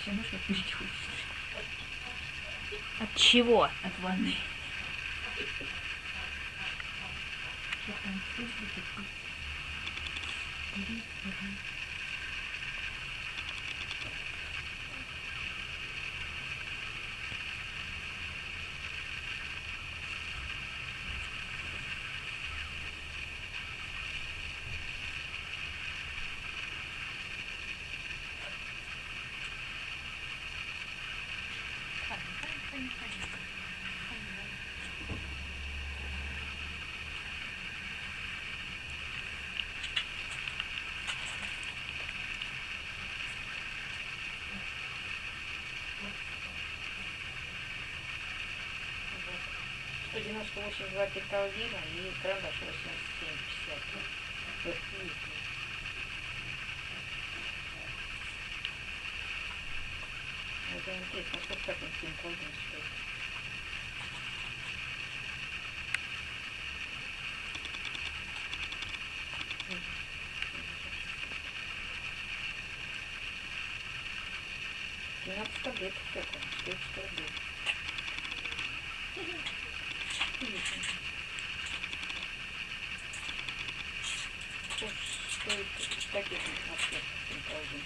все равно, что курить хочется. От чего? От ванны. Что там, вкусно такое? Вот. 198 пекталгина и карандаш 87,50. Вот, видите. Это интересно, сколько так он 7 колдун стоит. Таблеток только, стоит 100 рублей. Стоит таких аптек 7 колдун.